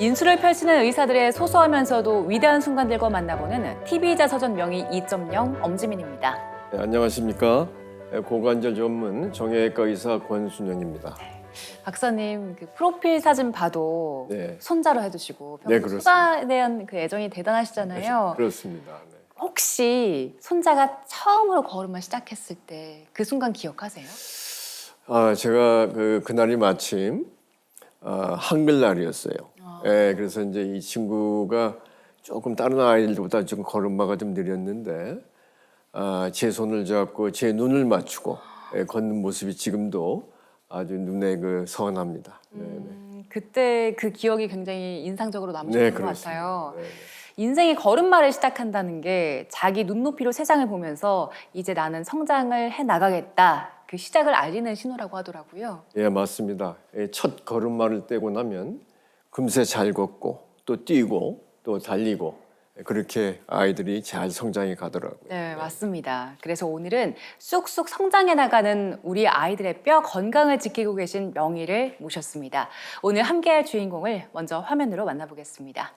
인수를 펼치는 의사들의 소소하면서도 위대한 순간들과 만나보는 TV의자 서전 명의 2.0 엄지민입니다. 네, 안녕하십니까. 고관절 전문 정형외과 의사 권순영입니다. 박사님 그 프로필 사진 봐도 네. 손자로 해두시고 네, 평소 그렇습니다. 손자에 대한 그 애정이 대단하시잖아요. 그렇습니다. 네. 혹시 손자가 처음으로 걸음을 시작했을 때 그 순간 기억하세요? 제가 그날이 마침 한글날이었어요. 네, 그래서 이제 이 친구가 조금 다른 아이들보다 좀 걸음마가 좀 느렸는데 제 손을 잡고 제 눈을 맞추고 걷는 모습이 지금도 아주 눈에 선합니다. 그때 그 기억이 굉장히 인상적으로 남으셨던 네, 것 그렇습니다. 같아요. 네, 네. 인생의 걸음마를 시작한다는 게 자기 눈높이로 세상을 보면서 이제 나는 성장을 해 나가겠다. 그 시작을 알리는 신호라고 하더라고요. 예, 맞습니다. 첫 걸음마를 떼고 나면 금세 잘 걷고 또 뛰고 또 달리고 그렇게 아이들이 잘 성장해 가더라고요. 네, 맞습니다. 그래서 오늘은 쑥쑥 성장해 나가는 우리 아이들의 뼈 건강을 지키고 계신 명의를 모셨습니다. 오늘 함께할 주인공을 먼저 화면으로 만나보겠습니다.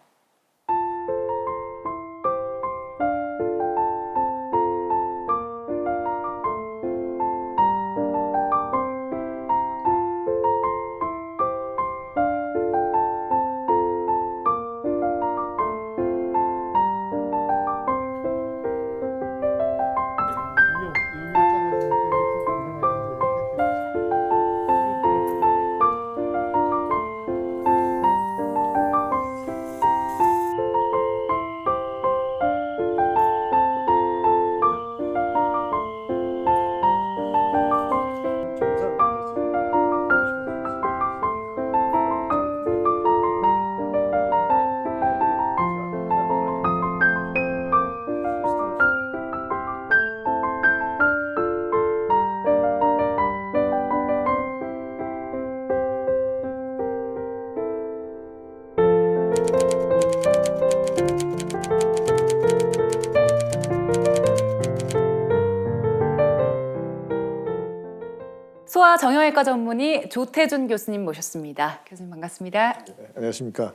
소아 정형외과 전문의 조태준 교수님 모셨습니다. 교수님 반갑습니다. 네, 안녕하십니까.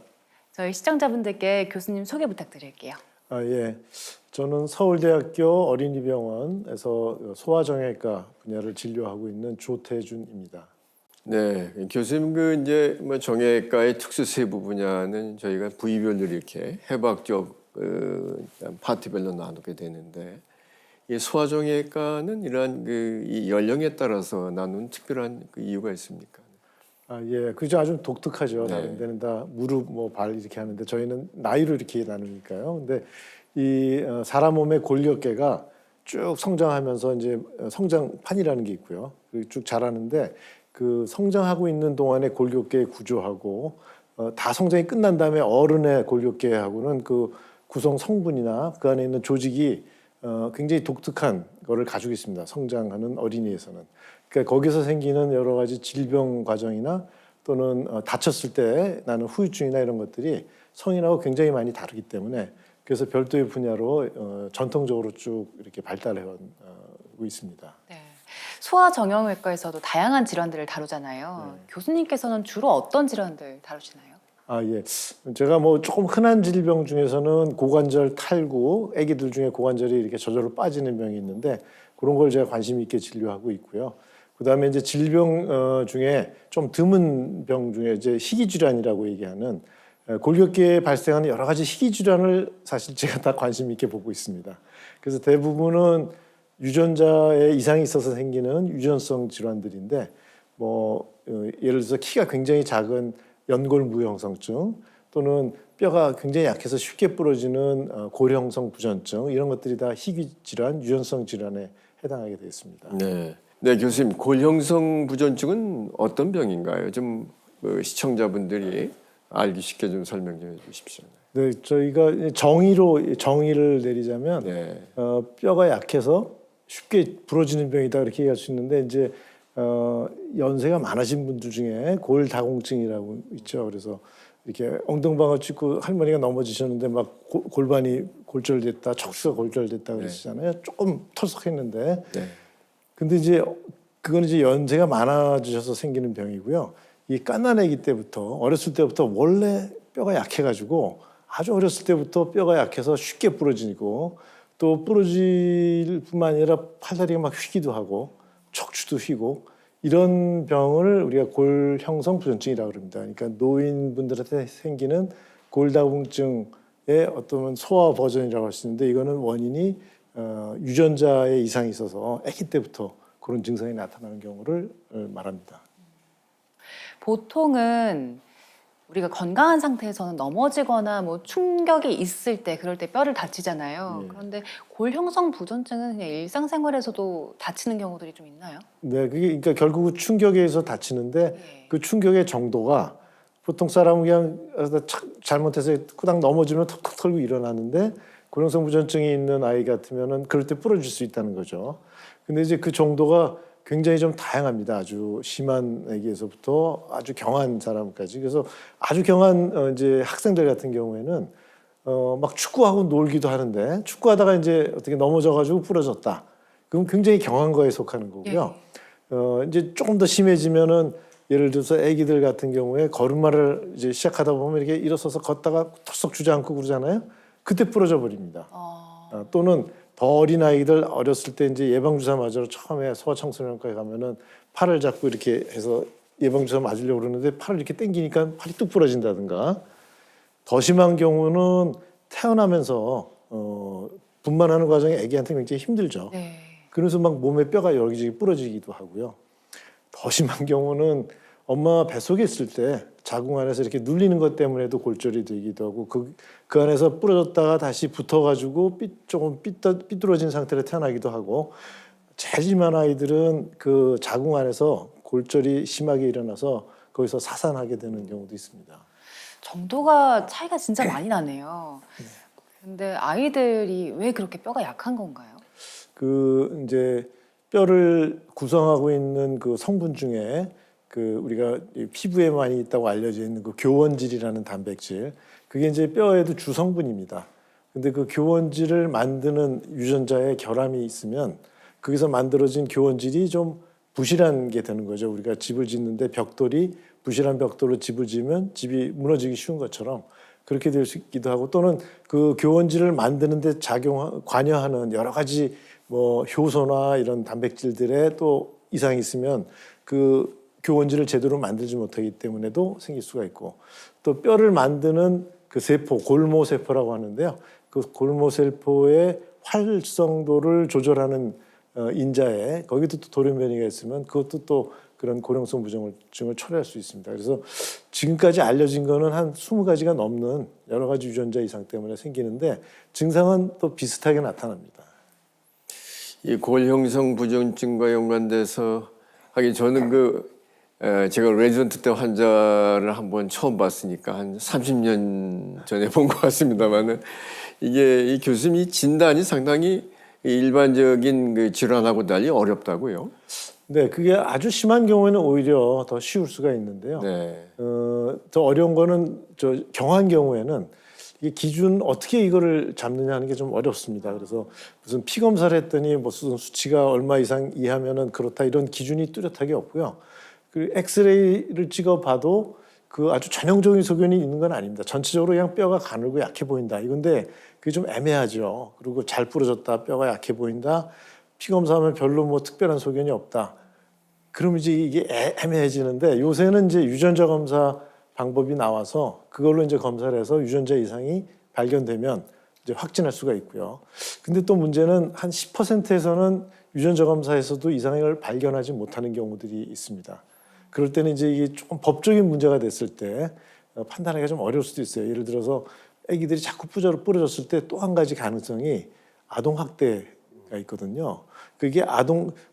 저희 시청자분들께 교수님 소개 부탁드릴게요. 예. 저는 서울대학교 어린이병원에서 소아정형외과 분야를 진료하고 있는 조태준입니다. 네, 교수님 이제 정형외과의 특수 세부 분야는 저희가 부위별로 이렇게 해박적 파트별로 나누게 되는데 이 소아정형외과는 이러한 이 연령에 따라서 나눈 특별한 이유가 있습니까? 예. 그죠. 아주 독특하죠. 네. 다른 데는 다 무릎, 발 이렇게 하는데 저희는 나이로 이렇게 나누니까요. 근데 이 사람 몸의 골격계가 쭉 성장하면서 이제 성장판이라는 게 있고요. 쭉 자라는데 그 성장하고 있는 동안의 골격계의 구조하고 다 성장이 끝난 다음에 어른의 골격계하고는 그 구성 성분이나 그 안에 있는 조직이 굉장히 독특한 거를 가지고 있습니다. 성장하는 어린이에서는. 그러니까 거기서 생기는 여러 가지 질병 과정이나 또는 다쳤을 때 나는 후유증이나 이런 것들이 성인하고 굉장히 많이 다르기 때문에 그래서 별도의 분야로 전통적으로 쭉 이렇게 발달해 오고 있습니다. 네. 소아 정형외과에서도 다양한 질환들을 다루잖아요. 네. 교수님께서는 주로 어떤 질환들 다루시나요? 예. 제가 조금 흔한 질병 중에서는 고관절 탈구, 아기들 중에 고관절이 이렇게 저절로 빠지는 병이 있는데 그런 걸 제가 관심 있게 진료하고 있고요. 그다음에 이제 질병 중에 좀 드문 병 중에 이제 희귀질환이라고 얘기하는 골격계에 발생하는 여러 가지 희귀질환을 사실 제가 다 관심 있게 보고 있습니다. 그래서 대부분은 유전자에 이상이 있어서 생기는 유전성 질환들인데 예를 들어서 키가 굉장히 작은 연골무형성증 또는 뼈가 굉장히 약해서 쉽게 부러지는 고령성 부전증 이런 것들이 다 희귀질환, 유전성 질환에 해당하게 되겠습니다. 네, 네 교수님 고령성 부전증은 어떤 병인가요? 좀 시청자분들이 알기 쉽게 좀 설명 좀 해주십시오. 네, 저희가 정의를 내리자면 네. 뼈가 약해서 쉽게 부러지는 병이다 이렇게 얘기할 수 있는데 이제 연세가 많으신 분들 중에 골다공증이라고 있죠. 그래서 이렇게 엉덩방아 찍고 할머니가 넘어지셨는데 막 골반이 골절됐다, 척수가 골절됐다 그러시잖아요. 조금 털썩했는데. 네. 근데 이제 그거는 이제 연세가 많아지셔서 생기는 병이고요. 이 갓난아기 때부터 어렸을 때부터 원래 뼈가 약해가지고 아주 어렸을 때부터 뼈가 약해서 쉽게 부러지고 또 부러질 뿐만 아니라 팔다리가 막 휘기도 하고 척추도 휘고 이런 병을 우리가 골형성 부전증이라고 그럽니다. 그러니까 노인분들한테 생기는 골다공증의 어떤 소아 버전이라고 할 수 있는데 이거는 원인이 유전자에 이상이 있어서 아기 때부터 그런 증상이 나타나는 경우를 말합니다. 보통은 우리가 건강한 상태에서는 넘어지거나 뭐 충격이 있을 때 그럴 때 뼈를 다치잖아요. 네. 그런데 골형성 부전증은 그냥 일상생활에서도 다치는 경우들이 좀 있나요? 네, 그게 그러니까 결국 충격에 의해서 다치는데 네. 그 충격의 정도가 보통 사람은 그냥 잘못해서 후당 넘어지면 턱턱 털고 일어나는데 골형성 부전증이 있는 아이 같으면은 그럴 때 부러질 수 있다는 거죠. 근데 이제 그 정도가 굉장히 좀 다양합니다. 아주 심한 애기에서부터 아주 경한 사람까지. 그래서 아주 경한 이제 학생들 같은 경우에는 막 축구하고 놀기도 하는데 축구하다가 이제 어떻게 넘어져가지고 부러졌다. 그럼 굉장히 경한 거에 속하는 거고요. 이제 조금 더 심해지면은 예를 들어서 아기들 같은 경우에 걸음마를 이제 시작하다 보면 이렇게 일어서서 걷다가 털썩 주저앉고 그러잖아요. 그때 부러져 버립니다. 또는 더 어린 아이들 어렸을 때 이제 예방주사 맞으러 처음에 소아청소년과에 가면은 팔을 잡고 이렇게 해서 예방주사 맞으려고 그러는데 팔을 이렇게 당기니까 팔이 뚝 부러진다든가 더 심한 경우는 태어나면서 분만하는 과정이 아기한테 굉장히 힘들죠. 네. 그래서 막 몸에 뼈가 여기저기 부러지기도 하고요. 더 심한 경우는 엄마 뱃속에 있을 때 자궁 안에서 이렇게 눌리는 것 때문에도 골절이 되기도 하고 그 안에서 부러졌다가 다시 붙어가지고 조금 삐뚤어진 상태로 태어나기도 하고 제일 심한 아이들은 그 자궁 안에서 골절이 심하게 일어나서 거기서 사산하게 되는 경우도 있습니다. 정도가 차이가 진짜 많이 나네요. 근데 아이들이 왜 그렇게 뼈가 약한 건가요? 그 이제 뼈를 구성하고 있는 그 성분 중에 그 우리가 피부에 많이 있다고 알려져 있는 그 교원질이라는 단백질, 그게 이제 뼈에도 주성분입니다. 근데 그 교원질을 만드는 유전자에 결함이 있으면 거기서 만들어진 교원질이 좀 부실한 게 되는 거죠. 우리가 집을 짓는데 벽돌이 부실한 벽돌로 집을 지으면 집이 무너지기 쉬운 것처럼 그렇게 될 수 있기도 하고, 또는 그 교원질을 만드는데 관여하는 여러 가지 뭐 효소나 이런 단백질들에 또 이상이 있으면 그 교원질을 제대로 만들지 못하기 때문에도 생길 수가 있고, 또 뼈를 만드는 그 세포, 골모세포라고 하는데요. 그 골모세포의 활성도를 조절하는 인자에 거기도 또 돌연변이가 있으면 그것도 또 그런 골형성 부전증을 초래할 수 있습니다. 그래서 지금까지 알려진 거는 한 20가지가 넘는 여러 가지 유전자 이상 때문에 생기는데 증상은 또 비슷하게 나타납니다. 이 골형성 부전증과 연관돼서 하긴 저는 제가 레지던트 때 환자를 한번 처음 봤으니까 한 30년 전에 본 것 같습니다만은 이게 이 교수님 진단이 상당히 일반적인 그 질환하고 달리 어렵다고요? 네, 그게 아주 심한 경우에는 오히려 더 쉬울 수가 있는데요. 네. 더 어려운 거는 경한 경우에는 이게 기준 어떻게 이거를 잡느냐 하는 게 좀 어렵습니다. 그래서 무슨 피 검사를 했더니 무슨 수치가 얼마 이상 이하면은 그렇다 이런 기준이 뚜렷하게 없고요. 그리고 엑스레이를 찍어봐도 그 아주 전형적인 소견이 있는 건 아닙니다. 전체적으로 그냥 뼈가 가늘고 약해 보인다. 이건데 그게 좀 애매하죠. 그리고 잘 부러졌다, 뼈가 약해 보인다. 피 검사하면 별로 뭐 특별한 소견이 없다. 그러면 이제 이게 애매해지는데 요새는 이제 유전자 검사 방법이 나와서 그걸로 이제 검사를 해서 유전자 이상이 발견되면 이제 확진할 수가 있고요. 근데 또 문제는 한 10%에서는 유전자 검사에서도 이상을 발견하지 못하는 경우들이 있습니다. 그럴 때는 이제 이게 조금 법적인 문제가 됐을 때 판단하기가 좀 어려울 수도 있어요. 예를 들어서 아기들이 자꾸 부러졌을 때 또 한 가지 가능성이 아동 학대가 있거든요. 그게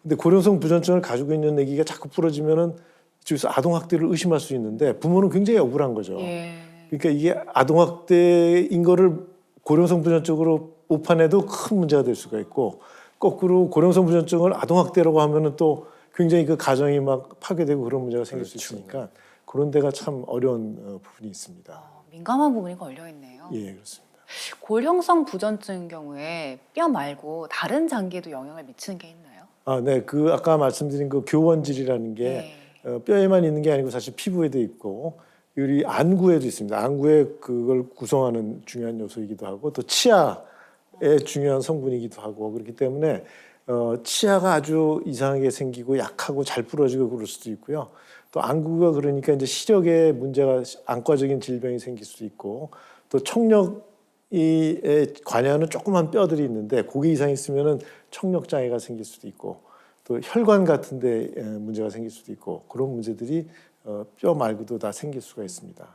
근데 골형성 부전증을 가지고 있는 아기가 자꾸 부러지면은 저기서 아동 학대를 의심할 수 있는데 부모는 굉장히 억울한 거죠. 예. 그러니까 이게 아동 학대인 거를 골형성 부전증으로 오판해도 큰 문제가 될 수가 있고, 거꾸로 골형성 부전증을 아동 학대라고 하면은 또 굉장히 그 가정이 막 파괴되고 그런 문제가 생길 수 있으니까 그런 데가 참 어려운 부분이 있습니다. 민감한 부분이 걸려 있네요. 예, 그렇습니다. 골형성 부전증 경우에 뼈 말고 다른 장기에도 영향을 미치는 게 있나요? 아, 네, 그 아까 말씀드린 그 교원질이라는 게 네. 뼈에만 있는 게 아니고 사실 피부에도 있고 우리 안구에도 있습니다. 안구에 그걸 구성하는 중요한 요소이기도 하고 또 치아의 중요한 성분이기도 하고 그렇기 때문에 치아가 아주 이상하게 생기고 약하고 잘 부러지고 그럴 수도 있고요. 또 안구가 그러니까 이제 시력에 문제가 안과적인 질병이 생길 수도 있고 또 청력에 관여하는 조그만 뼈들이 있는데 그게 이상이 있으면은 청력 장애가 생길 수도 있고 또 혈관 같은데 문제가 생길 수도 있고 그런 문제들이 뼈 말고도 다 생길 수가 있습니다.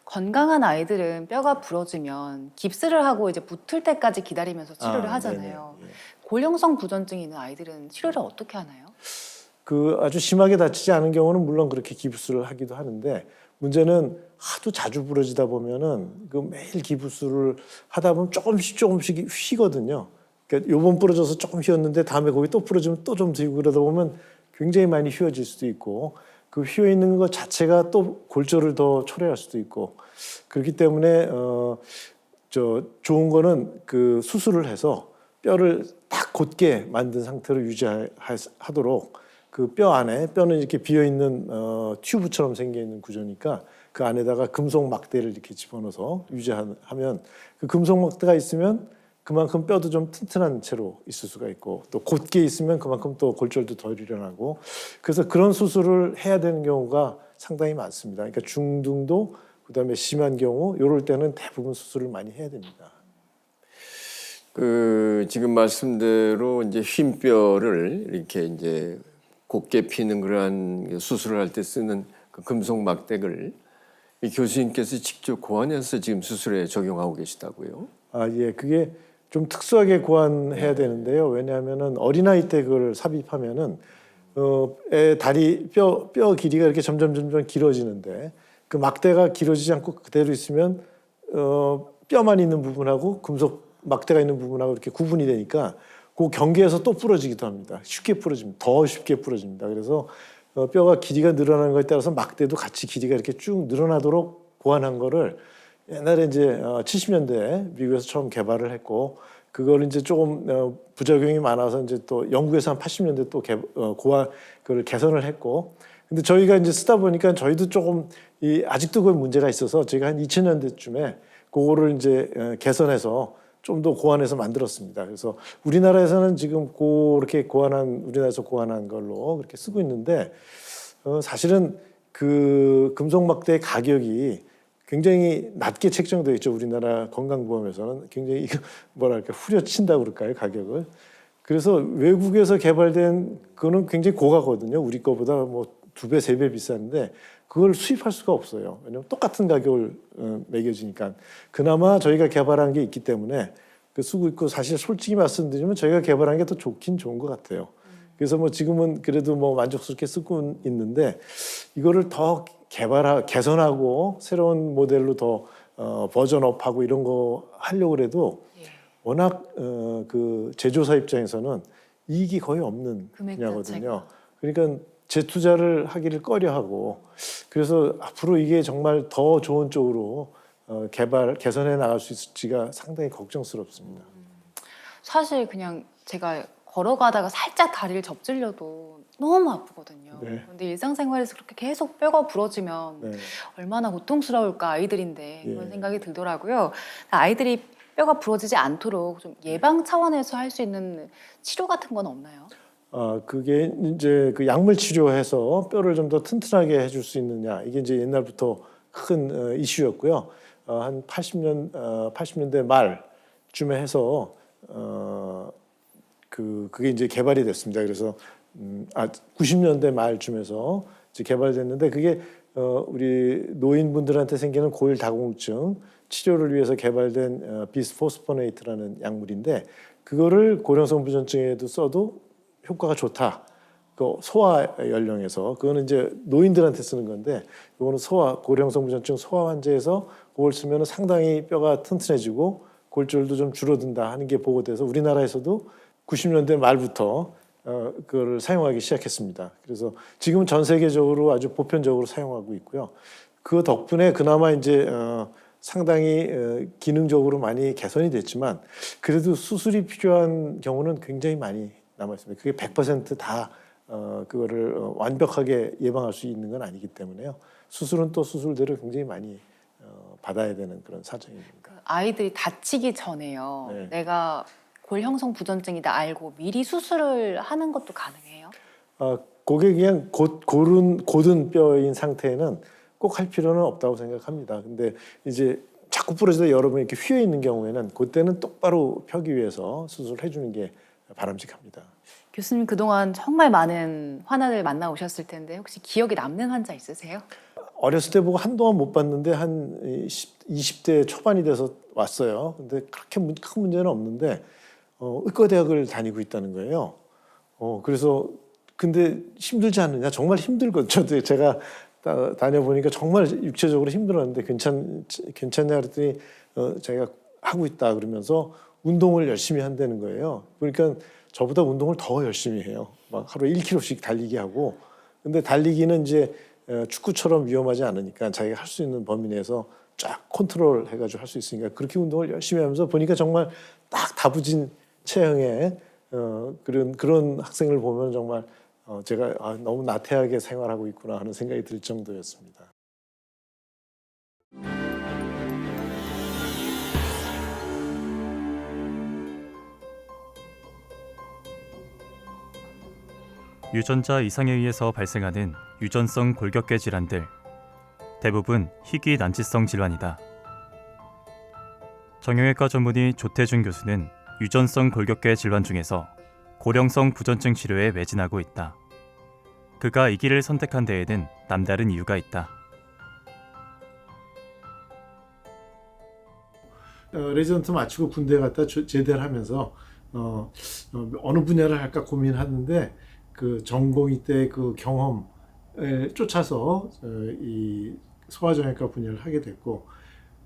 건강한 아이들은 뼈가 부러지면 깁스를 하고 이제 붙을 때까지 기다리면서 치료를 하잖아요. 네네. 예. 골룡성 부전증이 있는 아이들은 치료를 어떻게 하나요? 그 아주 심하게 다치지 않은 경우는 물론 그렇게 기부스를 하기도 하는데 문제는 하도 자주 부러지다 보면은 그 매일 기부스를 하다 보면 조금씩 휘거든요. 그러니까 요번 부러져서 조금 휘었는데 다음에 거기 또 부러지면 또 좀 들고 그러다 보면 굉장히 많이 휘어질 수도 있고 그 휘어 있는 것 자체가 또 골절을 더 초래할 수도 있고 그렇기 때문에 좋은 거는 수술을 해서 뼈를 딱 곧게 만든 상태로 유지하도록 그 뼈 안에 뼈는 이렇게 비어 있는 튜브처럼 생겨 있는 구조니까 그 안에다가 금속 막대를 이렇게 집어넣어서 유지하면 그 금속 막대가 있으면 그만큼 뼈도 좀 튼튼한 채로 있을 수가 있고 또 곧게 있으면 그만큼 또 골절도 덜 일어나고 그래서 그런 수술을 해야 되는 경우가 상당히 많습니다. 그러니까 중등도 그다음에 심한 경우 이럴 때는 대부분 수술을 많이 해야 됩니다. 지금 말씀대로 이제 휜 뼈를 이렇게 이제 곧게 피는 그러한 수술을 할 때 쓰는 그 금속 막대를 이 교수님께서 직접 고안해서 지금 수술에 적용하고 계시다고요? 예, 그게 좀 특수하게 고안해야 되는데요. 왜냐하면은 어린아이 때 그걸 삽입하면은 애 다리 뼈 길이가 이렇게 점점 길어지는데 그 막대가 길어지지 않고 그대로 있으면 뼈만 있는 부분하고 금속 막대가 있는 부분하고 이렇게 구분이 되니까 그 경계에서 또 부러지기도 합니다. 쉽게 부러집니다. 더 쉽게 부러집니다. 그래서 뼈가 길이가 늘어나는 것에 따라서 막대도 같이 길이가 이렇게 쭉 늘어나도록 고안한 거를 옛날에 이제 70년대 미국에서 처음 개발을 했고 그걸 이제 조금 부작용이 많아서 이제 또 영국에서 한 80년대 또 그걸 개선을 했고 근데 저희가 이제 쓰다 보니까 저희도 조금 아직도 그 문제가 있어서 저희가 한 2000년대쯤에 그거를 이제 개선해서 좀 더 고안해서 만들었습니다. 그래서 우리나라에서는 지금 그렇게 우리나라에서 고안한 걸로 그렇게 쓰고 있는데 사실은 그 금속 막대의 가격이 굉장히 낮게 책정되어 있죠. 우리나라 건강보험에서는 굉장히 뭐랄까 후려친다고 그럴까요, 가격을. 그래서 외국에서 개발된 그거는 굉장히 고가거든요. 우리 거보다 뭐 2배, 3배 비싼데 그걸 수입할 수가 없어요. 왜냐하면 똑같은 가격을 매겨지니까. 그나마 저희가 개발한 게 있기 때문에 쓰고 있고 사실 솔직히 말씀드리면 저희가 개발한 게 더 좋긴 좋은 것 같아요. 그래서 뭐 지금은 그래도 뭐 만족스럽게 쓰고 있는데 이거를 더 개선하고 새로운 모델로 더 버전업하고 이런 거 하려고 해도 워낙 그 제조사 입장에서는 이익이 거의 없는 분야거든요. 그러니까 재투자를 하기를 꺼려하고 그래서 앞으로 이게 정말 더 좋은 쪽으로 개선해 나갈 수 있을지가 상당히 걱정스럽습니다. 사실 그냥 제가 걸어가다가 살짝 다리를 접질려도 너무 아프거든요. 네. 근데 일상생활에서 그렇게 계속 뼈가 부러지면 네. 얼마나 고통스러울까 아이들인데 예. 그런 생각이 들더라고요. 아이들이 뼈가 부러지지 않도록 좀 예방 차원에서 할 수 있는 치료 같은 건 없나요? 그게 이제 그 약물 치료해서 뼈를 좀 더 튼튼하게 해줄 수 있느냐 이게 이제 옛날부터 큰 이슈였고요. 한 80년대 말쯤에 해서 그게 이제 개발이 됐습니다. 그래서 90년대 말쯤에서 이제 개발됐는데 그게 우리 노인분들한테 생기는 고일다공증 치료를 위해서 개발된 비스포스포네이트라는 약물인데 그거를 고령성 부전증에도 써도 효과가 좋다. 그 소아 연령에서 그거는 이제 노인들한테 쓰는 건데 이거는 고령성 부전증 소아 환자에서 그걸 쓰면 상당히 뼈가 튼튼해지고 골절도 좀 줄어든다 하는 게 보고돼서 우리나라에서도 90년대 말부터 그걸 사용하기 시작했습니다. 그래서 지금은 전 세계적으로 아주 보편적으로 사용하고 있고요. 그 덕분에 그나마 이제 상당히 기능적으로 많이 개선이 됐지만 그래도 수술이 필요한 경우는 굉장히 많이 남아 있습니다. 그게 100% 다 그거를 완벽하게 예방할 수 있는 건 아니기 때문에요. 수술은 또 수술대로 굉장히 많이 받아야 되는 그런 사정입니다. 아이들이 다치기 전에요. 네. 내가 골형성 부전증이다 알고 미리 수술을 하는 것도 가능해요? 그게 그냥 곧은 뼈인 상태에는 꼭 할 필요는 없다고 생각합니다. 근데 이제 자꾸 부러져서 여러 번 이렇게 휘어 있는 경우에는 그때는 똑바로 펴기 위해서 수술을 해주는 게 바람직합니다. 교수님 그동안 정말 많은 환자들 만나 오셨을 텐데 혹시 기억에 남는 환자 있으세요? 어렸을 때 보고 한동안 못 봤는데 한 20대 초반이 돼서 왔어요. 근데 그렇게 큰 문제는 없는데 의과대학을 다니고 있다는 거예요. 그래서 근데 힘들지 않느냐? 정말 힘들거든요. 저도 제가 다녀보니까 정말 육체적으로 힘들었는데 괜찮냐 그랬더니 자기가 하고 있다 그러면서 운동을 열심히 한다는 거예요. 그러니까 저보다 운동을 더 열심히 해요. 막 하루에 1km씩 달리기 하고. 근데 달리기는 이제 축구처럼 위험하지 않으니까 자기가 할 수 있는 범위 내에서 쫙 컨트롤 해가지고 할 수 있으니까 그렇게 운동을 열심히 하면서 보니까 정말 딱 다부진 체형의 그런 학생을 보면 정말 제가 너무 나태하게 생활하고 있구나 하는 생각이 들 정도였습니다. 유전자 이상에 의해서 발생하는 유전성 골격계 질환들, 대부분 희귀 난치성 질환이다. 정형외과 전문의 조태준 교수는 유전성 골격계 질환 중에서 고령성 부전증 치료에 매진하고 있다. 그가 이 길을 선택한 데에는 남다른 이유가 있다. 레지던트 마치고 군대 갔다 제대를 하면서 어느 분야를 할까 고민하는데 그 전공의 때 그 경험에 쫓아서 이 소아정형외과 분야를 하게 됐고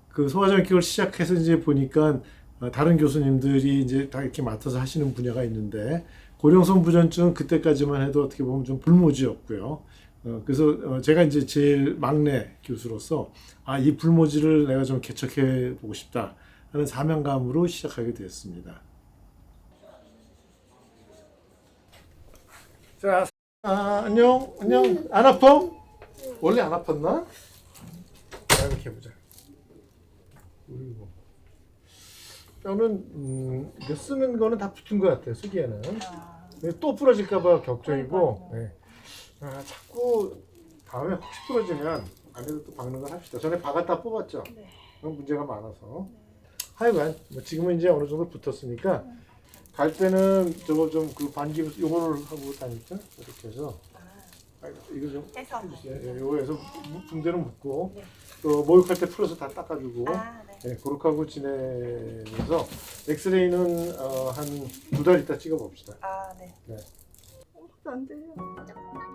그 소아정형외과를 시작해서 이제 보니까 다른 교수님들이 이제 다 이렇게 맡아서 하시는 분야가 있는데 고령성 부전증은 그때까지만 해도 어떻게 보면 좀 불모지였고요. 그래서 제가 이제 제일 막내 교수로서 이 불모지를 내가 좀 개척해 보고 싶다 하는 사명감으로 시작하게 됐습니다. 자, 안녕. 안 아파? 원래 안 아팠나? 자, 이렇게 해보자. 뼈는 쓰는 거는 다 붙은 것 같아요. 쓰기에는. 또 부러질까봐 걱정이고. 네. 자꾸 다음에 혹시 부러지면 안에도 또 박는 걸 합시다. 전에 박았다 뽑았죠. 네. 그런 문제가 많아서. 하여간 지금은 이제 어느 정도 붙었으니까. 갈 때는 저거 좀 그 반기 요거를 하고 다니죠. 이렇게 해서 이거 좀 해주세요. 요거에서 붕대는 묶고 네. 또 목욕할 때 풀어서 다 닦아주고 네. 그렇게 하고 지내면서 엑스레이는 한 2달 있다 찍어 봅시다. 네. 네. 안 돼요.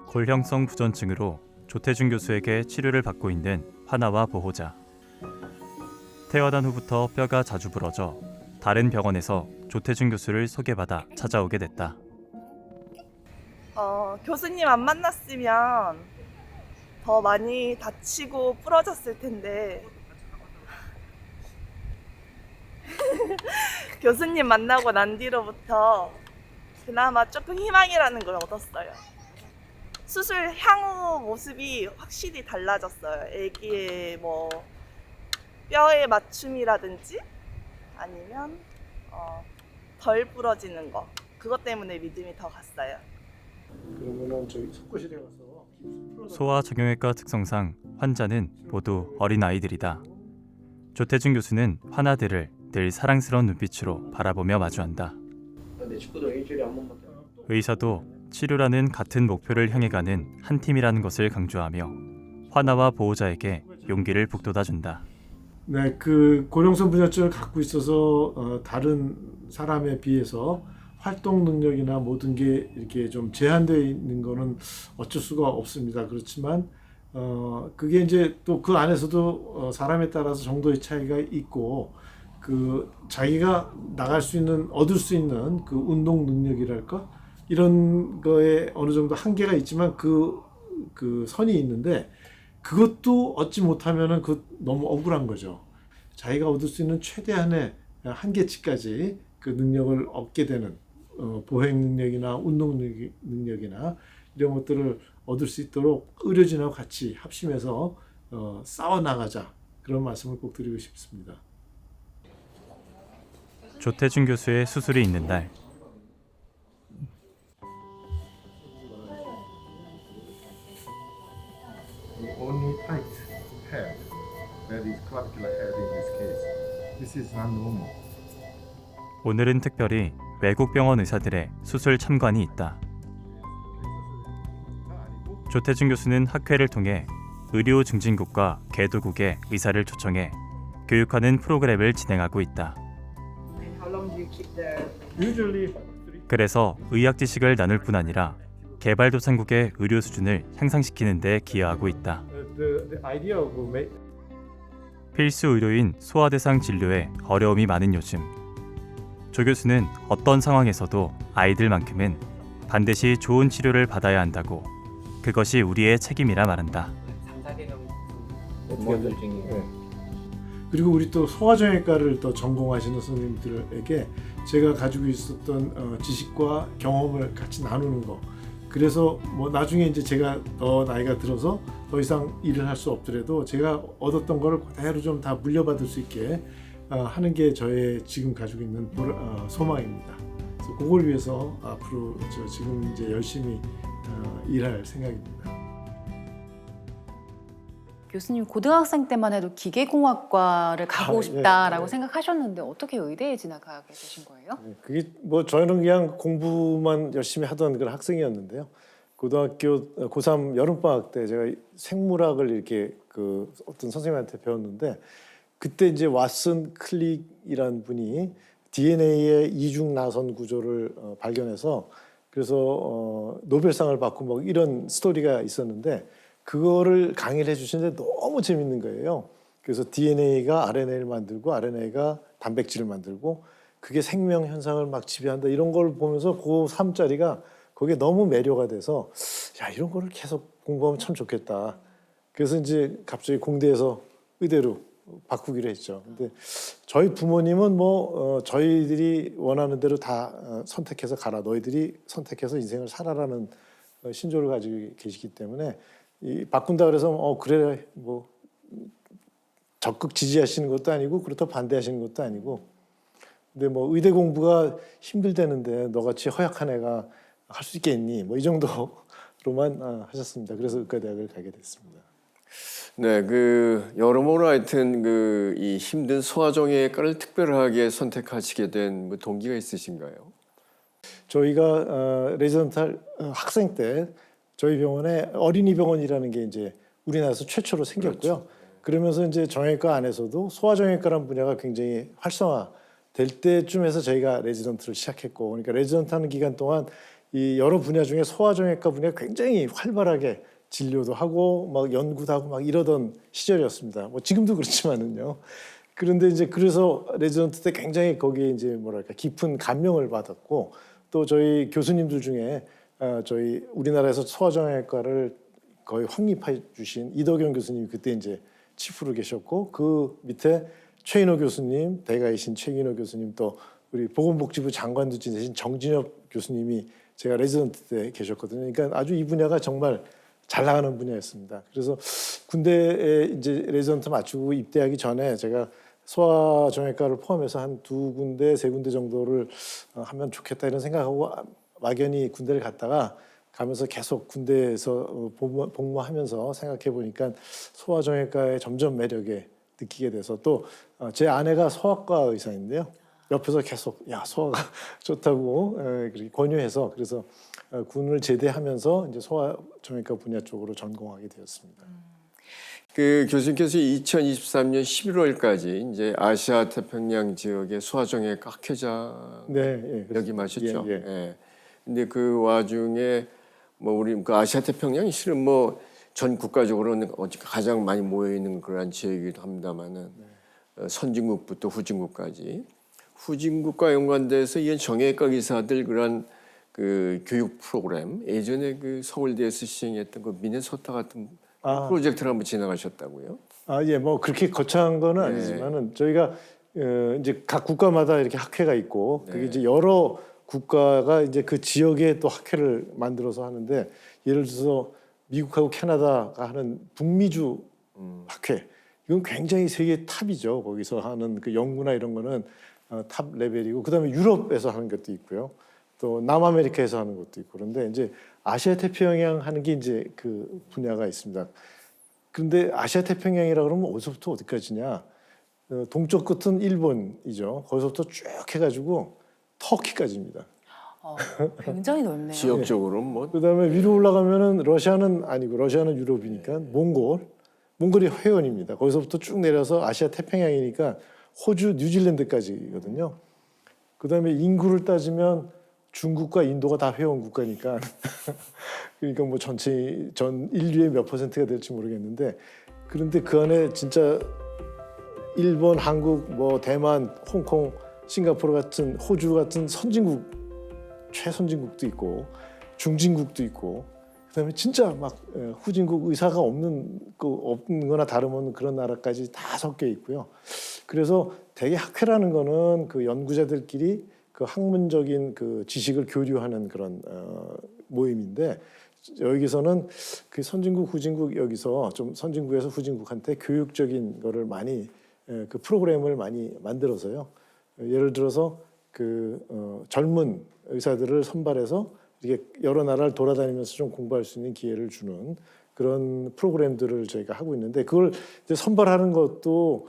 골형성 부전증으로 조태준 교수에게 치료를 받고 있는 환아와 보호자. 태어난 후부터 뼈가 자주 부러져 다른 병원에서 조태준 교수를 소개받아 찾아오게 됐다. 교수님 안 만났으면 더 많이 다치고 부러졌을 텐데 교수님 만나고 난 뒤로부터 그나마 조금 희망이라는 걸 얻었어요. 수술 향후 모습이 확실히 달라졌어요. 애기의 뭐 뼈의 맞춤이라든지 아니면 덜 부러지는 거 그것 때문에 믿음이 더 갔어요. 그러면은 저희 속고실에 가서 소아 정형외과 특성상 환자는 모두 어린 아이들이다. 조태준 교수는 환아들을 늘 사랑스러운 눈빛으로 바라보며 마주한다. 의사도 치료라는 같은 목표를 향해 가는 한 팀이라는 것을 강조하며 환아와 보호자에게 용기를 북돋아준다. 네, 그 고령성 부전증을 갖고 있어서 다른 사람에 비해서 활동 능력이나 모든 게 이렇게 좀 제한되어 있는 거는 어쩔 수가 없습니다. 그렇지만 그게 이제 또 그 안에서도 사람에 따라서 정도의 차이가 있고 그 자기가 나갈 수 있는 얻을 수 있는 그 운동 능력이랄까 이런 거에 어느 정도 한계가 있지만 그 선이 있는데 그것도 얻지 못하면은 그 너무 억울한 거죠. 자기가 얻을 수 있는 최대한의 한계치까지 그 능력을 얻게 되는 보행 능력이나 운동 능력이나 이런 것들을 얻을 수 있도록 의료진하고 같이 합심해서 싸워 나가자 그런 말씀을 꼭 드리고 싶습니다. 조태준 교수의 수술이 있는 날 The only tight head that is clavicular head in this case. This is not normal. 오늘은 특별히 외국 병원 의사들의 수술 참관이 있다. 조태준 교수는 학회를 통해 의료 증진국과 개도국의 의사를 초청해 교육하는 프로그램을 진행하고 있다. Usually, 그래서 의학 지식을 나눌 뿐 아니라 개발도상국의 의료 수준을 향상시키는 데 기여하고 있다. The idea of 필수 의료인 소아 대상 진료에 어려움이 많은 요즘, 조 교수는 어떤 상황에서도 아이들만큼은 반드시 좋은 치료를 받아야 한다고, 그것이 우리의 책임이라 말한다. 그리고 우리 또 소아정형외과를 또 전공하시는 선생님들에게 제가 가지고 있었던 지식과 경험을 같이 나누는 거. 그래서 뭐 나중에 이제 제가 더 나이가 들어서 더 이상 일을 할 수 없더라도 제가 얻었던 거를 그대로 좀 다 물려받을 수 있게 하는 게 저의 지금 가지고 있는 소망입니다. 그래서 그걸 위해서 앞으로 저 지금 이제 열심히 일할 생각입니다. 교수님 고등학생 때만 해도 기계공학과를 가고 싶다라고 네. 생각하셨는데 어떻게 의대에 진학하게 되신 거예요? 그게 뭐 저는 그냥 공부만 열심히 하던 그런 학생이었는데요. 고등학교 고3 여름방학 때 제가 생물학을 이렇게 그 어떤 선생님한테 배웠는데 그때 이제 왓슨 클릭이라는 분이 DNA의 이중 나선 구조를 발견해서 그래서 노벨상을 받고 뭐 이런 스토리가 있었는데 그거를 강의를 해주시는데 너무 재밌는 거예요. 그래서 DNA가 RNA를 만들고 RNA가 단백질을 만들고 그게 생명 현상을 막 지배한다 이런 걸 보면서 고3짜리가 거기에 너무 매료가 돼서 야 이런 거를 계속 공부하면 참 좋겠다. 그래서 이제 갑자기 공대에서 의대로 바꾸기로 했죠. 근데 저희 부모님은 뭐 저희들이 원하는 대로 다 선택해서 가라. 너희들이 선택해서 인생을 살아라는 신조를 가지고 계시기 때문에 바꾼다 그래서 그래 뭐 적극 지지하시는 것도 아니고 그렇다고 반대하시는 것도 아니고 근데 뭐 의대 공부가 힘들다는데 너같이 허약한 애가 할 수 있겠니? 뭐 이 정도로만 하셨습니다. 그래서 의과대학을 가게 됐습니다. 네, 그 여러모로 하여튼 그 이 힘든 소아정형외과를 특별하게 선택하시게 된 뭐 동기가 있으신가요? 저희가 레지던트 학생 때 저희 병원에 어린이 병원이라는 게 이제 우리나라에서 최초로 생겼고요. 그렇죠. 그러면서 이제 정형외과 안에서도 소아정형외과라는 분야가 굉장히 활성화될 때쯤에서 저희가 레지던트를 시작했고, 그러니까 레지던트하는 기간 동안 이 여러 분야 중에 소아정형외과 분야가 굉장히 활발하게 진료도 하고 막 연구도 하고 막 이러던 시절이었습니다. 뭐 지금도 그렇지만은요. 그런데 이제 그래서 레지던트 때 굉장히 거기에 이제 뭐랄까 깊은 감명을 받았고 또 저희 교수님들 중에 저희 우리나라에서 소아정형외과를 거의 확립해 주신 이덕영 교수님이 그때 이제 치프로 계셨고 그 밑에 최인호 교수님, 대가이신 최인호 교수님 또 우리 보건복지부 장관도 지내신 정진엽 교수님이 제가 레지던트 때 계셨거든요. 그러니까 아주 이 분야가 정말 잘 나가는 분야였습니다. 그래서 군대에 이제 레지던트 마치고 입대하기 전에 제가 소아정형외과를 포함해서 한 2군데, 3군데 정도를 하면 좋겠다 이런 생각하고 막연히 군대를 갔다가 가면서 계속 군대에서 복무하면서 생각해 보니까 소아정형외과의 점점 매력에 느끼게 돼서 또 제 아내가 소아과 의사인데요. 옆에서 계속 야 소아가 좋다고 그렇게 권유해서 그래서 군을 제대하면서 이제 소아정형외과 분야 쪽으로 전공하게 되었습니다. 그 교수님께서 2023년 11월까지 이제 아시아 태평양 지역의 소아정형외과 학회장 네, 예, 역임하셨죠. 예, 예. 예. 근데 그 와중에 뭐 우리 그 아시아 태평양이 실은 뭐 전 국가적으로는 가장 많이 모여 있는 그러한 지역이기도 합니다만은 선진국부터 후진국까지 후진국과 연관돼서 이 정형외과 의사들 그런 그 교육 프로그램 예전에 그 서울대에서 시행했던 그 미네소타 같은 프로젝트를 한번 진행하셨다고요? 예, 뭐 그렇게 거창한 거는 네. 아니지만은 저희가 이제 각 국가마다 이렇게 학회가 있고 그게 네. 이제 여러 국가가 이제 그 지역에 또 학회를 만들어서 하는데 예를 들어서 미국하고 캐나다가 하는 북미주 학회 이건 굉장히 세계 탑이죠. 거기서 하는 그 연구나 이런 거는 탑 레벨이고 그다음에 유럽에서 하는 것도 있고요. 또 남아메리카에서 하는 것도 있고 그런데 이제 아시아 태평양 하는 게 이제 그 분야가 있습니다. 그런데 아시아 태평양이라 그러면 어디서부터 어디까지냐? 동쪽 끝은 일본이죠. 거기서부터 쭉 해가지고 터키까지입니다. 굉장히 넓네요. 지역적으로는 뭐 그다음에 위로 올라가면은 러시아는 아니고 러시아는 유럽이니까 몽골이 회원입니다. 거기서부터 쭉 내려서 아시아 태평양이니까 호주, 뉴질랜드까지거든요. 그다음에 인구를 따지면 중국과 인도가 다 회원 국가니까 그러니까 뭐 전체 전 인류의 몇 퍼센트가 될지 모르겠는데 그런데 그 안에 진짜 일본, 한국, 뭐 대만, 홍콩, 싱가포르 같은 호주 같은 선진국 최선진국도 있고 중진국도 있고 그다음에 진짜 막 후진국 의사가 없는 거나 다름없는 그런 나라까지 다 섞여 있고요. 그래서 대개 학회라는 거는 그 연구자들끼리 그 학문적인 그 지식을 교류하는 그런 모임인데 여기서는 그 선진국 후진국 여기서 좀 선진국에서 후진국한테 교육적인 거를 많이 그 프로그램을 많이 만들어서요. 예를 들어서 그 젊은 의사들을 선발해서 이렇게 여러 나라를 돌아다니면서 좀 공부할 수 있는 기회를 주는 그런 프로그램들을 저희가 하고 있는데 그걸 이제 선발하는 것도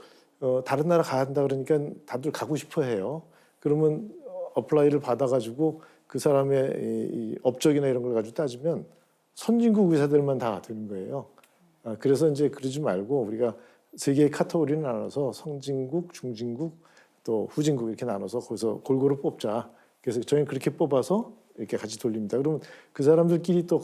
다른 나라 간다 그러니까 다들 가고 싶어 해요. 그러면 어플라이를 받아가지고 그 사람의 이 업적이나 이런 걸 가지고 따지면 선진국 의사들만 다 되는 거예요. 그래서 이제 그러지 말고 우리가 세 개의 카테고리를 나눠서 선진국, 중진국, 또 후진국 이렇게 나눠서 거기서 골고루 뽑자. 그래서 저희는 그렇게 뽑아서 이렇게 같이 돌립니다. 그러면 그 사람들끼리 또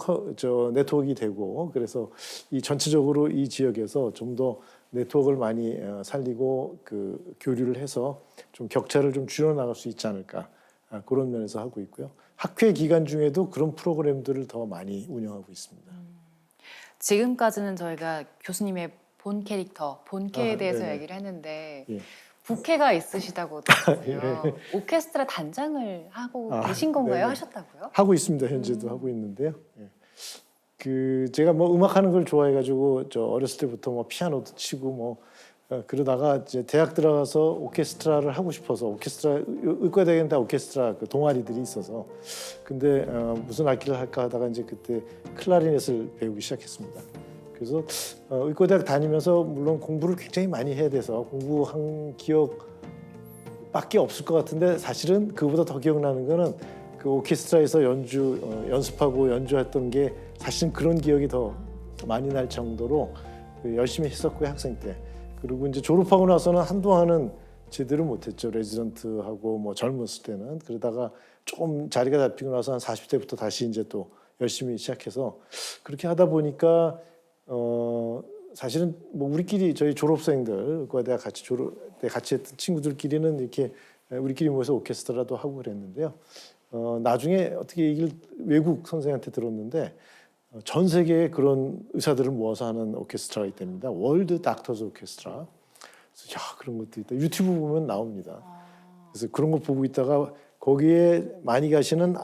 네트워크가 되고 그래서 이 전체적으로 이 지역에서 좀 더 네트워크를 많이 살리고 그 교류를 해서 좀 격차를 좀 줄여나갈 수 있지 않을까 그런 면에서 하고 있고요. 학회 기간 중에도 그런 프로그램들을 더 많이 운영하고 있습니다. 지금까지는 저희가 교수님의 본 캐릭터, 본캐에 대해서 네네. 얘기를 했는데 예. 부캐가 있으시다고 들었어요. 예. 오케스트라 단장을 하고 아, 계신 건가요? 네네. 하셨다고요? 하고 있습니다. 현재도 하고 있는데요. 예. 그 제가 뭐 음악하는 걸 좋아해가지고 저 어렸을 때부터 뭐 피아노도 치고 뭐 그러다가 이제 대학 들어가서 오케스트라를 하고 싶어서 오케스트라 의과대학엔 다 오케스트라 그 동아리들이 있어서 근데 무슨 악기를 할까 하다가 이제 그때 클라리넷을 배우기 시작했습니다. 그래서 의과대학 다니면서 물론 공부를 굉장히 많이 해야 돼서 공부한 기억밖에 없을 것 같은데 사실은 그보다 더 기억나는 거는 그 오케스트라에서 연습하고 연주했던 게 사실은 그런 기억이 더 많이 날 정도로 열심히 했었고요 학생 때. 그리고 이제 졸업하고 나서는 한동안은 제대로 못했죠. 레지던트하고 뭐 젊었을 때는 그러다가 조금 자리가 잡히고 나서 한 40대부터 다시 이제 또 열심히 시작해서 그렇게 하다 보니까 사실은 뭐 우리끼리 저희 졸업생들 의과대학 같이 같이 했던 친구들끼리는 이렇게 우리끼리 모여서 오케스트라도 하고 그랬는데요. 나중에 어떻게 이걸 외국 선생한테 들었는데 전 세계에 그런 의사들을 모아서 하는 오케스트라가 있답니다. 월드 닥터즈 오케스트라. 그래서 야 그런 것도 있다. 유튜브 보면 나옵니다. 그래서 그런 거 보고 있다가 거기에 많이 가시는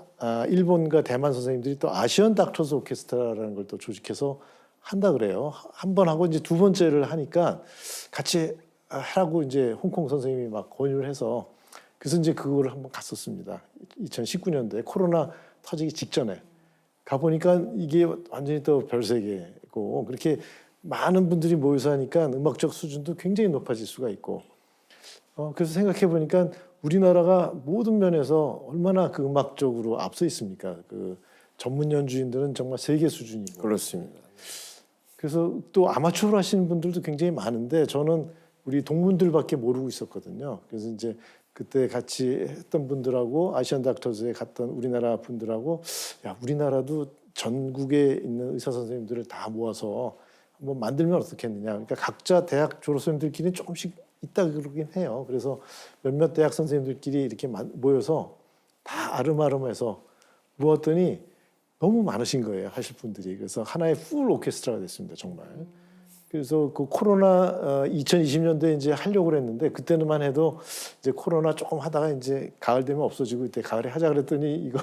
일본과 대만 선생님들이 또 아시안 닥터즈 오케스트라라는 걸 또 조직해서 한다 그래요. 한 번 하고 이제 두 번째를 하니까 같이 하라고 이제 홍콩 선생님이 막 권유를 해서 그래서 이제 그거를 한번 갔었습니다. 2019년도에 코로나 터지기 직전에 가보니까 이게 완전히 또 별세계고 그렇게 많은 분들이 모여서 하니까 음악적 수준도 굉장히 높아질 수가 있고 그래서 생각해 보니까 우리나라가 모든 면에서 얼마나 그 음악적으로 앞서 있습니까? 그 전문 연주인들은 정말 세계 수준이고 그렇습니다. 그래서 또 아마추어로 하시는 분들도 굉장히 많은데 저는 우리 동문들밖에 모르고 있었거든요. 그래서 이제 그때 같이 했던 분들하고 아시안 닥터즈에 갔던 우리나라 분들하고 야 우리나라도 전국에 있는 의사 선생님들을 다 모아서 한번 만들면 어떻겠느냐. 그러니까 각자 대학 졸업생들끼리 조금씩 있다 그러긴 해요. 그래서 몇몇 대학 선생님들끼리 이렇게 모여서 다 아름아름해서 모았더니 너무 많으신 거예요 하실 분들이. 그래서 하나의 풀 오케스트라가 됐습니다 정말. 그래서 그 코로나 2020년도에 이제 하려고 그랬는데 그때는만 해도 이제 코로나 조금 하다가 이제 가을 되면 없어지고 이때 가을에 하자 그랬더니 이거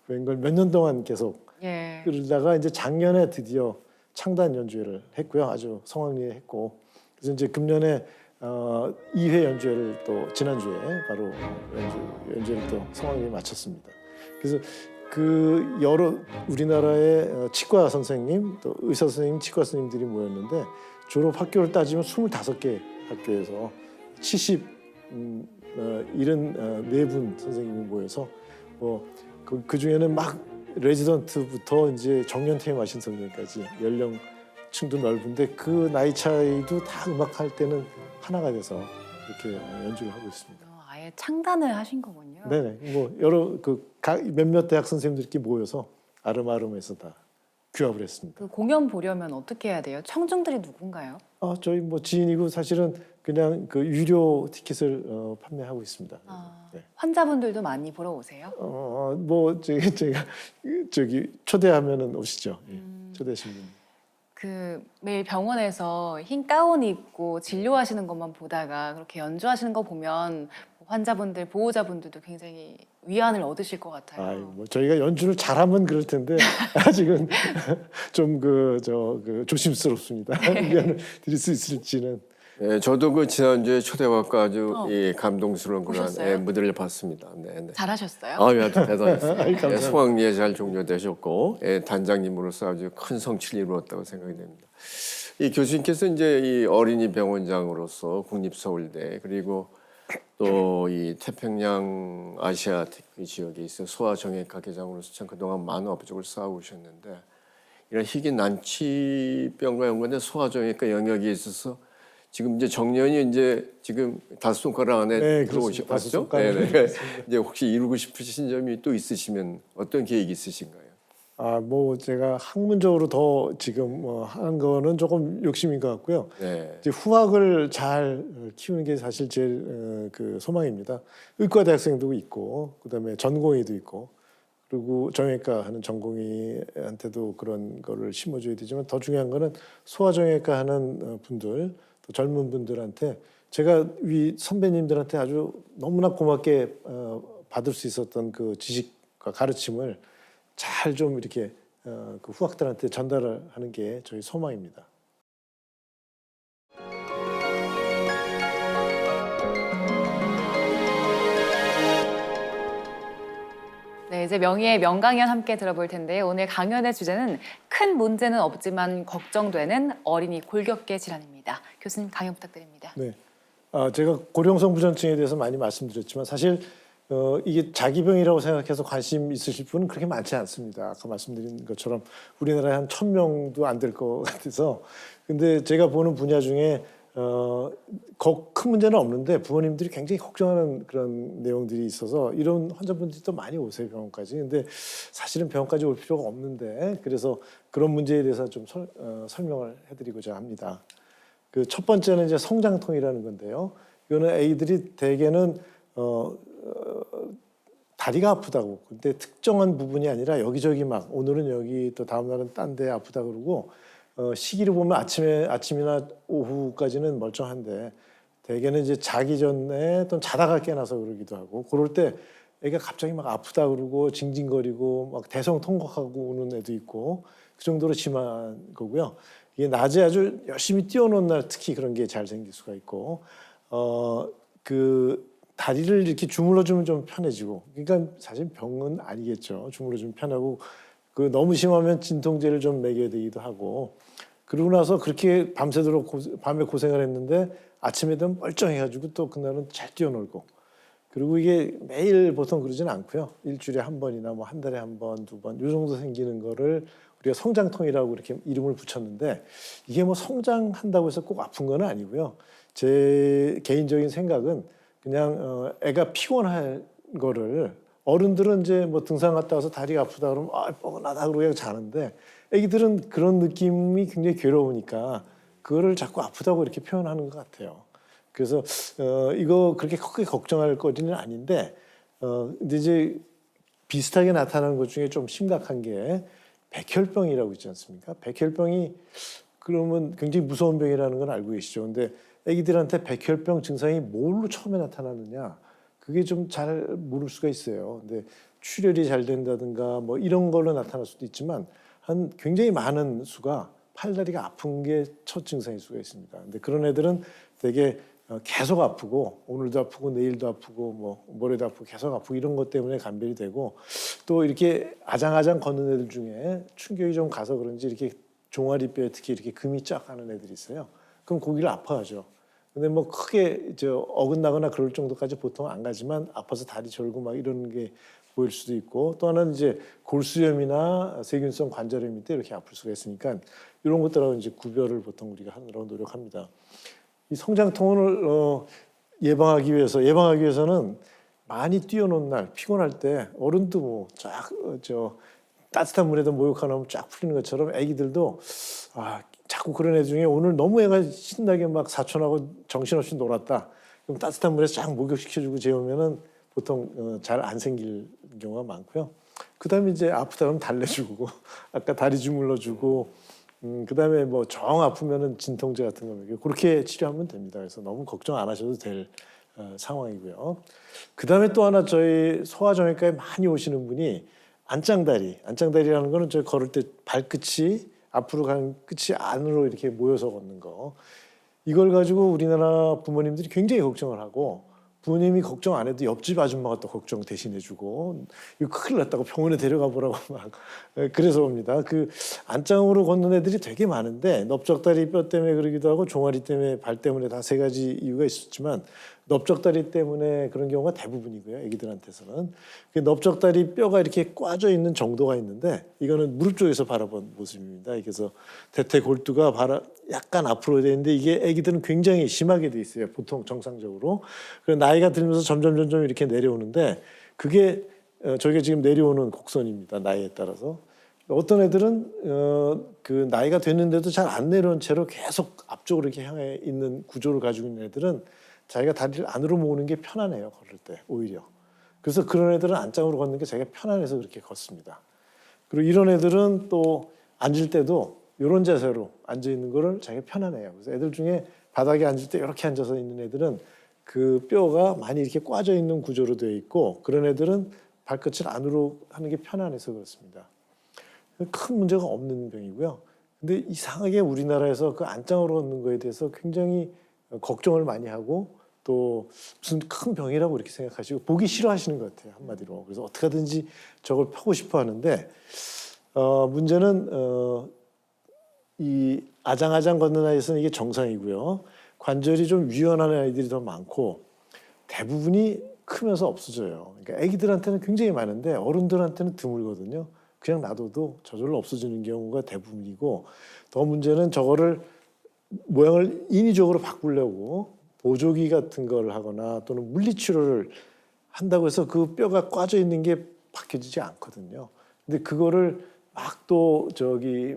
웬걸 몇 년 동안 계속 예. 그러다가 이제 작년에 드디어 창단 연주회를 했고요. 아주 성황리에 했고 그래서 이제 금년에 2회 연주회를 또 지난주에 바로 연주회를 또 성황리에 마쳤습니다. 그래서 그 여러 우리나라의 치과 선생님 또 의사 선생님, 치과 선생님들이 모였는데 졸업 학교를 따지면 25개 학교에서 74분 선생님이 모여서 뭐 그 중에는 막 레지던트부터 이제 정년 퇴임하신 선생님까지 연령층도 넓은데 그 나이 차이도 다 음악할 때는 하나가 돼서 이렇게 연주를 하고 있습니다. 아예 창단을 하신 거군요. 네네. 뭐 여러 몇몇 대학 선생님들끼리 모여서 아름아름해서 다 규합을 했습니다. 그 공연 보려면 어떻게 해야 돼요? 청중들이 누군가요? 저희 뭐 지인이고 사실은 그냥 그 유료 티켓을 판매하고 있습니다. 네. 환자분들도 많이 보러 오세요? 뭐 제가 저기 초대하면은 오시죠. 예. 초대하시면 됩니다. 그 매일 병원에서 흰 가운 입고 진료하시는 것만 보다가 그렇게 연주하시는 거 보면 환자분들, 보호자분들도 굉장히 위안을 얻으실 것 같아요. 뭐 저희가 연주를 잘하면 그럴 텐데 아직은 좀 조심스럽습니다. 위안을 드릴 수 있을지는. 예, 저도 그 지난주에 초대받고 아주 감동스러운 그런 보셨어요? 무대를 봤습니다. 네. 잘하셨어요? 아주 대단했습니다. 감사합니다. 예, 성황리에 잘 종료되셨고 단장님으로서 아주 큰 성취를 이루었다고 생각이 됩니다. 이 교수님께서 이제 이 어린이 병원장으로서 국립서울대 그리고 또 이 태평양 아시아 지역에 있어 소아정형외과 개장으로서 참 그동안 많은 업적을 쌓아오셨는데 이런 희귀 난치병과 연관된 소아정형외과 영역에 있어서 지금 이제 정년이 이제 지금 5손가락 안에 네, 들어오셨죠? 그렇습니다. 5손가락 네. 이제 혹시 이루고 싶으신 점이 또 있으시면 어떤 계획이 있으신가요? 뭐 제가 학문적으로 더 지금 한 거는 조금 욕심인 것 같고요. 네. 이제 후학을 잘 키우는 게 사실 제일 그 소망입니다. 의과 대학생도 있고, 그다음에 전공의도 있고, 그리고 정형외과 하는 전공의한테도 그런 거를 심어줘야 되지만 더 중요한 거는 소아정형외과 하는 분들, 또 젊은 분들한테 제가 위 선배님들한테 아주 너무나 고맙게 받을 수 있었던 그 지식과 가르침을 잘 좀 이렇게 그 후학들한테 전달을 하는 게 저희 소망입니다. 네, 이제 명희의 명강연 함께 들어볼 텐데요. 오늘 강연의 주제는 큰 문제는 없지만 걱정되는 어린이 골격계 질환입니다. 교수님 강연 부탁드립니다. 네, 제가 고령성 부전증에 대해서 많이 말씀드렸지만 사실 이게 자기병이라고 생각해서 관심 있으실 분은 그렇게 많지 않습니다. 아까 말씀드린 것처럼 우리나라에 한 1,000명도 안 될 것 같아서 근데 제가 보는 분야 중에 큰 문제는 없는데 부모님들이 굉장히 걱정하는 그런 내용들이 있어서 이런 환자분들이 또 많이 오세요 병원까지. 근데 사실은 병원까지 올 필요가 없는데 그래서 그런 문제에 대해서 좀 설명을 해드리고자 합니다. 그 첫 번째는 이제 성장통이라는 건데요. 이거는 아이들이 대개는 다리가 아프다고. 근데 특정한 부분이 아니라 여기저기 막 오늘은 여기 또 다음 날은 딴 데 아프다 그러고 시기를 보면 아침이나 오후까지는 멀쩡한데 대개는 이제 자기 전에 또 자다가 깨나서 그러기도 하고 그럴 때 애가 갑자기 막 아프다 그러고 징징거리고 막 대성통곡하고 우는 애도 있고 그 정도로 심한 거고요. 이게 낮에 아주 열심히 뛰어노는 날 특히 그런 게 잘 생길 수가 있고 그 다리를 이렇게 주물러주면 좀 편해지고 그러니까 사실 병은 아니겠죠. 주물러주면 편하고 그 너무 심하면 진통제를 좀 먹여야 되기도 하고 그러고 나서 그렇게 밤새도록 밤에 고생을 했는데 아침에 되면 멀쩡해가지고 또 그날은 잘 뛰어놀고 그리고 이게 매일 보통 그러지는 않고요. 일주일에 한 번이나 뭐 한 달에 한 번, 두 번 이 정도 생기는 거를 우리가 성장통이라고 이렇게 이름을 붙였는데 이게 뭐 성장한다고 해서 꼭 아픈 건 아니고요. 제 개인적인 생각은 그냥 애가 피곤한 거를 어른들은 이제 뭐 등산 갔다 와서 다리가 아프다 그러면 뻐근하다 그러고 자는데 애기들은 그런 느낌이 굉장히 괴로우니까 그거를 자꾸 아프다고 이렇게 표현하는 것 같아요. 그래서 이거 그렇게 크게 걱정할 거리는 아닌데 근데 이제 비슷하게 나타나는 것 중에 좀 심각한 게 백혈병이라고 있지 않습니까? 백혈병이 그러면 굉장히 무서운 병이라는 건 알고 계시죠. 근데 아기들한테 백혈병 증상이 뭘로 처음에 나타나느냐, 그게 좀 잘 모를 수가 있어요. 근데 출혈이 잘 된다든가 뭐 이런 걸로 나타날 수도 있지만 한 굉장히 많은 수가 팔다리가 아픈 게 첫 증상일 수가 있습니다. 근데 그런 애들은 되게 계속 아프고 오늘도 아프고 내일도 아프고 뭐 모레도 아프고 계속 아프고 이런 것 때문에 감별이 되고, 또 이렇게 아장아장 걷는 애들 중에 충격이 좀 가서 그런지 이렇게 종아리뼈에 특히 이렇게 금이 쫙 가는 애들이 있어요. 그럼 거기를 아파하죠. 근데 뭐 크게 어긋나거나 그럴 정도까지 보통 안 가지만 아파서 다리 절고 막 이런 게 보일 수도 있고, 또 하나는 이제 골수염이나 세균성 관절염일 때 이렇게 아플 수가 있으니까 이런 것들하고 이제 구별을 보통 우리가 하느라고 노력합니다. 이 성장통을 예방하기 위해서는 많이 뛰어놓은 날, 피곤할 때 어른도 뭐 쫙 따뜻한 물에다 목욕하다 보면 쫙 풀리는 것처럼 아기들도 자꾸 그런 애 중에 오늘 너무 애가 신나게 막 사촌하고 정신없이 놀았다. 그럼 따뜻한 물에서 쫙 목욕시켜주고 재우면은 보통 잘 안 생길 경우가 많고요. 그다음에 이제 아프다 그러면 달래주고 아까 다리 주물러주고 그다음에 뭐 정 아프면은 진통제 같은 거 먹이고 그렇게 치료하면 됩니다. 그래서 너무 걱정 안 하셔도 될 상황이고요. 그다음에 또 하나 저희 소아정형외과에 많이 오시는 분이 안짱다리라는 거는 저희 걸을 때 발끝이 앞으로 가는 끝이 안으로 이렇게 모여서 걷는 거. 이걸 가지고 우리나라 부모님들이 굉장히 걱정을 하고, 부모님이 걱정 안 해도 옆집 아줌마가 또 걱정 대신해주고, 이거 큰일 났다고 병원에 데려가 보라고 막 그래서 옵니다. 그 안짱으로 걷는 애들이 되게 많은데 넓적다리 뼈 때문에 그러기도 하고 종아리 때문에 발 때문에 다 세 가지 이유가 있었지만 넓적다리 때문에 그런 경우가 대부분이고요. 애기들한테서는 그 넓적다리 뼈가 이렇게 꽈져 있는 정도가 있는데, 이거는 무릎 쪽에서 바라본 모습입니다. 그래서 대퇴골두가 약간 앞으로 돼 있는데 이게 애기들은 굉장히 심하게 돼 있어요. 보통 정상적으로. 그래서 나이가 들면서 점점 이렇게 내려오는데, 그게 저희가 지금 내려오는 곡선입니다. 나이에 따라서. 어떤 애들은 그 나이가 됐는데도 잘 안 내려온 채로 계속 앞쪽으로 이렇게 향해 있는 구조를 가지고 있는 애들은 자기가 다리를 안으로 모으는 게 편안해요. 걸을 때 오히려. 그래서 그런 애들은 안짱으로 걷는 게 자기가 편안해서 그렇게 걷습니다. 그리고 이런 애들은 또 앉을 때도 이런 자세로 앉아 있는 거를 자기가 편안해요. 그래서 애들 중에 바닥에 앉을 때 이렇게 앉아서 있는 애들은 그 뼈가 많이 이렇게 꽈져 있는 구조로 되어 있고, 그런 애들은 발끝을 안으로 하는 게 편안해서 그렇습니다. 큰 문제가 없는 병이고요. 근데 이상하게 우리나라에서 그 안짱으로 걷는 거에 대해서 굉장히 걱정을 많이 하고, 또 무슨 큰 병이라고 이렇게 생각하시고 보기 싫어하시는 것 같아요, 한마디로. 그래서 어떻게 하든지 저걸 펴고 싶어 하는데, 문제는 이 아장아장 걷는 아이에서는 이게 정상이고요. 관절이 좀 유연한 아이들이 더 많고 대부분이 크면서 없어져요. 그러니까 아기들한테는 굉장히 많은데 어른들한테는 드물거든요. 그냥 놔둬도 저절로 없어지는 경우가 대부분이고, 더 문제는 저거를 모양을 인위적으로 바꾸려고 보조기 같은 걸 하거나 또는 물리치료를 한다고 해서 그 뼈가 꽈져 있는 게 바뀌어지지 않거든요. 근데 그거를 막 또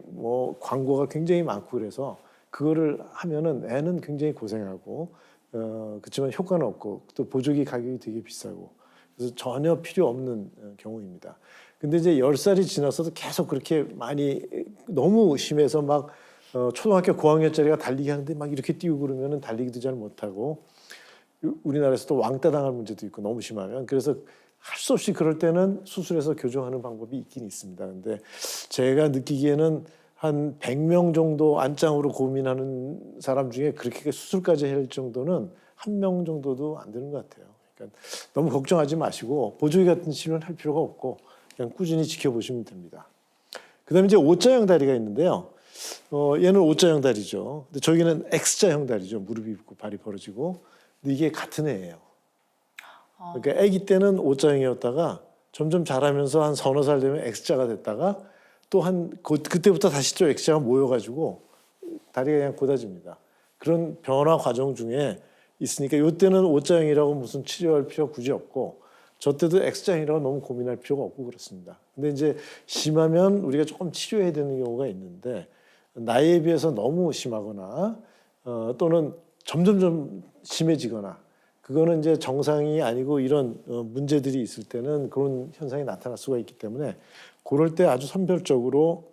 뭐 광고가 굉장히 많고 그래서 그거를 하면은 애는 굉장히 고생하고 그렇지만 효과는 없고 또 보조기 가격이 되게 비싸고, 그래서 전혀 필요 없는 경우입니다. 근데 이제 10살이 지나서도 계속 그렇게 많이 너무 심해서 막 초등학교 고학년짜리가 달리기 하는데 막 이렇게 뛰고 그러면은 달리기도 잘 못하고, 우리나라에서 또 왕따 당할 문제도 있고 너무 심하면. 그래서 할 수 없이 그럴 때는 수술해서 교정하는 방법이 있긴 있습니다. 근데 제가 느끼기에는 한 100명 정도 안짱으로 고민하는 사람 중에 그렇게 수술까지 할 정도는 1명 정도도 안 되는 것 같아요. 그러니까 너무 걱정하지 마시고 보조기 같은 치료는 할 필요가 없고 그냥 꾸준히 지켜보시면 됩니다. 그다음에 이제 O자형 다리가 있는데요. 얘는 O자형 다리죠. 근데 저기는 X자형 다리죠. 무릎이 붓고 발이 벌어지고. 근데 이게 같은 애예요. 그러니까 아기 때는 O자형이었다가 점점 자라면서 한 서너 살 되면 X자가 됐다가 또 그때부터 다시 또 X자가 모여가지고 다리가 그냥 곧아집니다. 그런 변화 과정 중에 있으니까 이때는 O자형이라고 무슨 치료할 필요가 굳이 없고, 저 때도 X자형이라고 너무 고민할 필요가 없고 그렇습니다. 근데 이제 심하면 우리가 조금 치료해야 되는 경우가 있는데, 나이에 비해서 너무 심하거나 또는 점점 심해지거나, 그거는 이제 정상이 아니고 이런 문제들이 있을 때는 그런 현상이 나타날 수가 있기 때문에 그럴 때 아주 선별적으로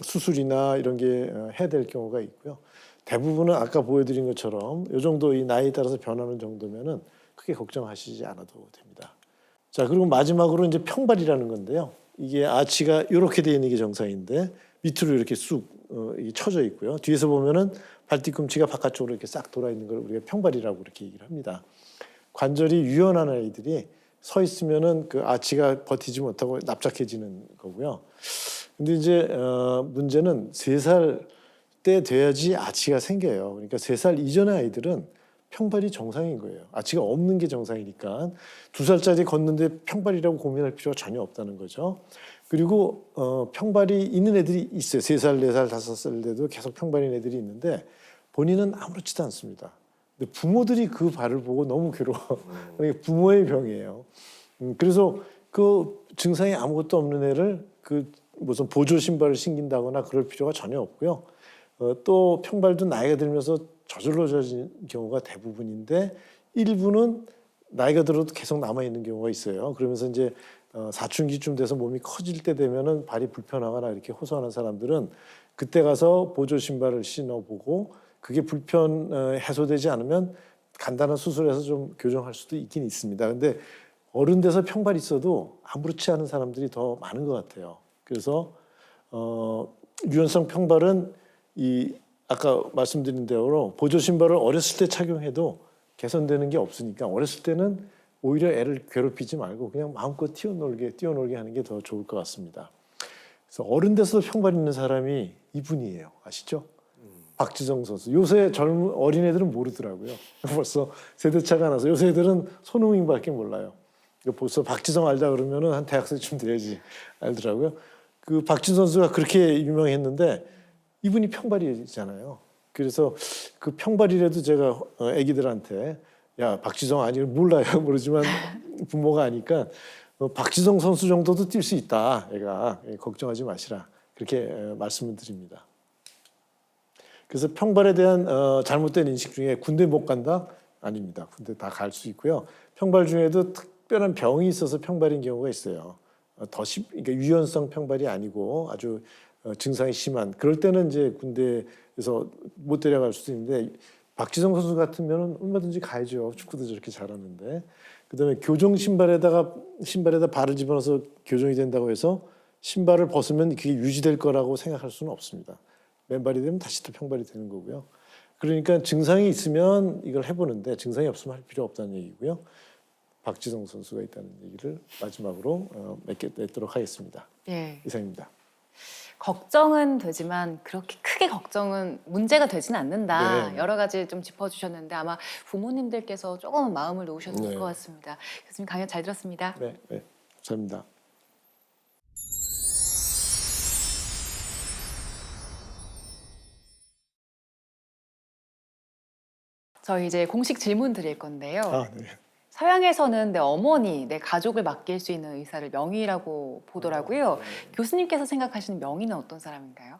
수술이나 이런 게 해야 될 경우가 있고요. 대부분은 아까 보여드린 것처럼 이 정도 이 나이에 따라서 변하는 정도면은 크게 걱정하시지 않아도 됩니다. 자, 그리고 마지막으로 이제 평발이라는 건데요. 이게 아치가 이렇게 되어 있는 게 정상인데 밑으로 이렇게 쑥 이게 쳐져 있고요. 뒤에서 보면은 발뒤꿈치가 바깥쪽으로 이렇게 싹 돌아 있는 걸 우리가 평발이라고 이렇게 얘기를 합니다. 관절이 유연한 아이들이 서 있으면은 그 아치가 버티지 못하고 납작해지는 거고요. 근데 이제 문제는 3살 때 돼야지 아치가 생겨요. 그러니까 3살 이전의 아이들은 평발이 정상인 거예요. 아치가 없는 게 정상이니까 2살짜리 걷는데 평발이라고 고민할 필요가 전혀 없다는 거죠. 그리고 평발이 있는 애들이 있어요. 3살, 4살, 5살 돼도 계속 평발인 애들이 있는데 본인은 아무렇지도 않습니다. 근데 부모들이 그 발을 보고 너무 괴로워. 그러니까 부모의 병이에요. 그래서 그 증상이 아무것도 없는 애를 그 무슨 보조 신발을 신긴다거나 그럴 필요가 전혀 없고요. 또 평발도 나이가 들면서 저절로져진 경우가 대부분인데 일부는 나이가 들어도 계속 남아 있는 경우가 있어요. 그러면서 이제 사춘기쯤 돼서 몸이 커질 때 되면은 발이 불편하거나 이렇게 호소하는 사람들은 그때 가서 보조 신발을 신어보고 그게 불편 해소되지 않으면 간단한 수술해서 좀 교정할 수도 있긴 있습니다. 근데 어른 돼서 평발 있어도 아무렇지 않은 사람들이 더 많은 것 같아요. 그래서 유연성 평발은 이 아까 말씀드린 대로 보조 신발을 어렸을 때 착용해도 개선되는 게 없으니까 어렸을 때는 오히려 애를 괴롭히지 말고 그냥 마음껏 뛰어놀게 하는 게 더 좋을 것 같습니다. 그래서 어른 돼서 평발 있는 사람이 이분이에요. 아시죠? 박지성 선수. 요새 젊은 어린애들은 모르더라고요. 벌써 세대차가 나서 요새 애들은 손흥민밖에 몰라요. 벌써 박지성 알다 그러면은 한 대학생쯤 돼야지 알더라고요. 그 박지성 선수가 그렇게 유명했는데 이분이 평발이잖아요. 그래서 그 평발이라도 제가 애기들한테 야 박지성 아니면 몰라요. 모르지만 부모가 아니까 박지성 선수 정도도 뛸 수 있다. 애가 걱정하지 마시라. 그렇게 말씀을 드립니다. 그래서 평발에 대한 잘못된 인식 중에 군대 못 간다? 아닙니다. 군대 다 갈 수 있고요. 평발 중에도 특별한 병이 있어서 평발인 경우가 있어요. 그러니까 유연성 평발이 아니고 아주 증상이 심한 그럴 때는 이제 군대에서 못 데려갈 수도 있는데 박지성 선수 같으면 얼마든지 가야죠. 축구도 저렇게 잘하는데. 그다음에 교정 신발에다 발을 집어넣어서 교정이 된다고 해서 신발을 벗으면 그게 유지될 거라고 생각할 수는 없습니다. 맨발이 되면 다시 또 평발이 되는 거고요. 그러니까 증상이 있으면 이걸 해보는데 증상이 없으면 할 필요 없다는 얘기고요. 박지성 선수가 있다는 얘기를 마지막으로 맺도록 하겠습니다. 예. 이상입니다. 걱정은 되지만 그렇게 크게 걱정은 문제가 되지는 않는다. 네. 여러 가지 좀 짚어주셨는데 아마 부모님들께서 조금은 마음을 놓으셨을 네. 것 같습니다. 교수님 강연 잘 들었습니다. 네, 감사합니다. 저희 이제 공식 질문 드릴 건데요. 네. 서양에서는 내 어머니, 내 가족을 맡길 수 있는 의사를 명의라고 보더라고요. 교수님께서 생각하시는 명의는 어떤 사람인가요?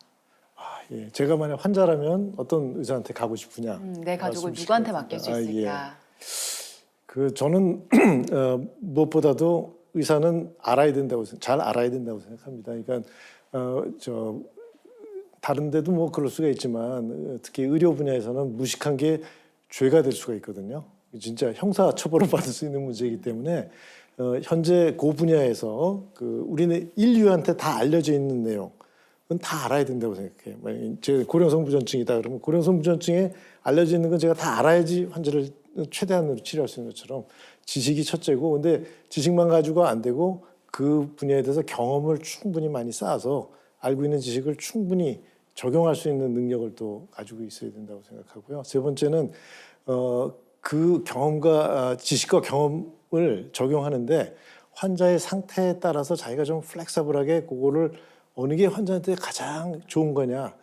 예. 제가 만약 환자라면 어떤 의사한테 가고 싶으냐? 내 가족을 말씀이실 누구한테 것 맡길 수 같습니다. 있을까? 그 저는 무엇보다도 의사는 잘 알아야 된다고 생각합니다. 그러니까 다른 데도 뭐 그럴 수가 있지만 특히 의료 분야에서는 무식한 게 죄가 될 수가 있거든요. 진짜 형사 처벌을 받을 수 있는 문제이기 때문에 현재 그 분야에서 우리는 인류한테 다 알려져 있는 내용은 다 알아야 된다고 생각해요. 제 고령성 부전증이다 그러면 고령성 부전증에 알려져 있는 건 제가 다 알아야지 환자를 최대한으로 치료할 수 있는 것처럼 지식이 첫째고, 근데 지식만 가지고 안 되고 그 분야에 대해서 경험을 충분히 많이 쌓아서 알고 있는 지식을 충분히 적용할 수 있는 능력을 또 가지고 있어야 된다고 생각하고요. 세 번째는 그 경험과 지식과 경험을 적용하는데 환자의 상태에 따라서 자기가 좀 플렉서블하게 그거를 어느 게 환자한테 가장 좋은 거냐,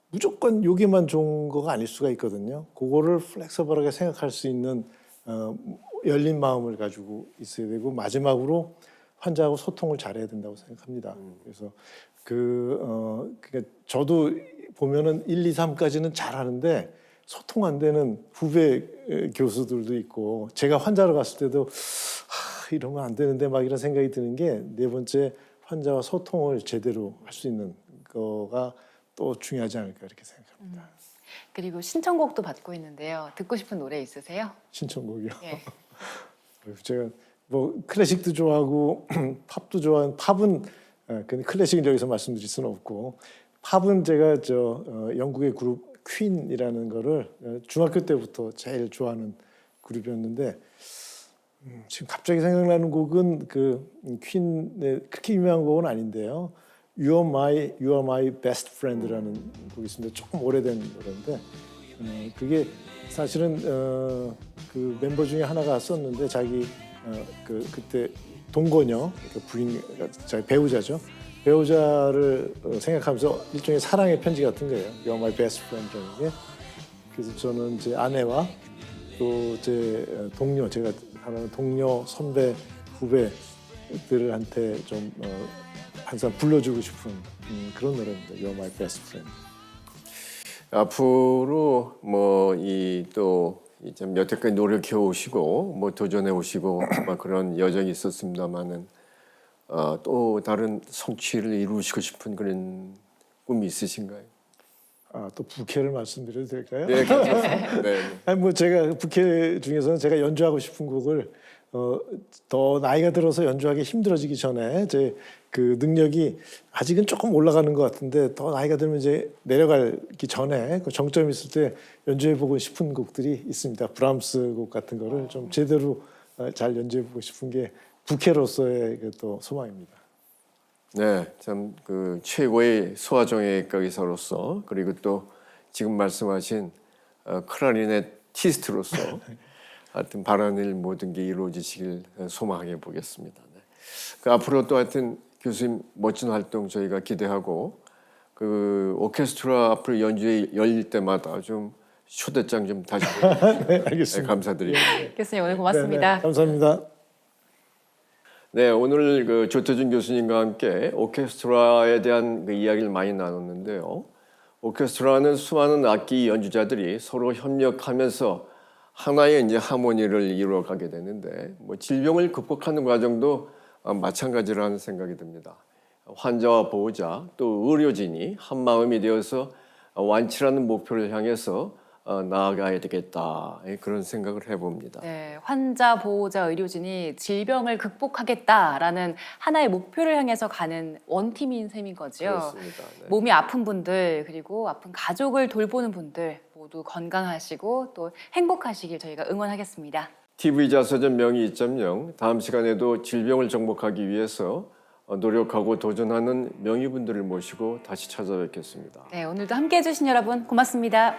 무조건 여기만 좋은 거가 아닐 수가 있거든요. 그거를 플렉서블하게 생각할 수 있는 열린 마음을 가지고 있어야 되고, 마지막으로 환자하고 소통을 잘해야 된다고 생각합니다. 그래서 그러니까 저도 보면은 1, 2, 3까지는 잘하는데 소통 안 되는 후배 교수들도 있고, 제가 환자로 갔을 때도 이러면 안 되는데 막 이런 생각이 드는 게, 네 번째 환자와 소통을 제대로 할 수 있는 거가 또 중요하지 않을까 이렇게 생각합니다. 그리고 신청곡도 받고 있는데요. 듣고 싶은 노래 있으세요? 신청곡이요. 예. 제가 뭐 클래식도 좋아하고 팝도 좋아하는 팝은 근데 클래식은 여기서 말씀드릴 수는 없고 팝은 제가 영국의 그룹 퀸이라는 거를 중학교 때부터 제일 좋아하는 그룹이었는데 지금 갑자기 생각나는 곡은 그 퀸의 그렇게 유명한 곡은 아닌데요. You Are My Best Friend라는 곡이 있습니다. 조금 오래된 노래인데 그게 사실은 그 멤버 중에 하나가 썼는데 자기 그때 동거녀 그 부인 자기 배우자죠. 배우자를 생각하면서 일종의 사랑의 편지 같은 거예요. You Are My Best Friend라는 게. 그래서 저는 제 아내와 또 제 동료 제가 하는 동료 선배 후배들한테 좀 항상 불러주고 싶은 그런 노래입니다. You Are My Best Friend. 앞으로 뭐 이 또 여태까지 노력해 오시고 뭐 도전해 오시고 막 그런 여정이 있었습니다만은 또 다른 성취를 이루시고 싶은 그런 꿈이 있으신가요? 또 부캐를 말씀드려도 될까요? 네, 괜찮습니다. 네. 아니 뭐 제가 부캐 중에서는 제가 연주하고 싶은 곡을 더 나이가 들어서 연주하기 힘들어지기 전에 제 그 능력이 아직은 조금 올라가는 것 같은데 더 나이가 들면 이제 내려가기 전에 그 정점이 있을 때 연주해보고 싶은 곡들이 있습니다. 브람스 곡 같은 거를 좀 제대로 잘 연주해보고 싶은 게 부캐로서의 또 소망입니다. 네, 참 그 최고의 소아정예과 의사로서 그리고 또 지금 말씀하신 클라리네티스트로서 하여튼 바라는 일 모든 게 이루어지시길 소망해 보겠습니다. 네. 그 앞으로 또 하여튼 교수님 멋진 활동 저희가 기대하고 그 오케스트라 앞으로 연주회 열릴 때마다 좀 초대장 좀 다시 네, 알겠습니다. 네, 감사드립니다. 교수님 오늘 고맙습니다. 네, 감사합니다. 네, 오늘 그 조태준 교수님과 함께 오케스트라에 대한 그 이야기를 많이 나눴는데요. 오케스트라는 수많은 악기 연주자들이 서로 협력하면서 하나의 이제 하모니를 이루어가게 되는데 뭐 질병을 극복하는 과정도 마찬가지라는 생각이 듭니다. 환자와 보호자 또 의료진이 한 마음이 되어서 완치라는 목표를 향해서 나아가야 되겠다 그런 생각을 해봅니다. 네, 환자, 보호자, 의료진이 질병을 극복하겠다라는 하나의 목표를 향해서 가는 원팀인 셈인 거죠. 그렇습니다. 네. 몸이 아픈 분들 그리고 아픈 가족을 돌보는 분들 모두 건강하시고 또 행복하시길 저희가 응원하겠습니다. TV자서전 명의 2.0 다음 시간에도 질병을 정복하기 위해서 노력하고 도전하는 명의분들을 모시고 다시 찾아뵙겠습니다. 네, 오늘도 함께해 주신 여러분 고맙습니다.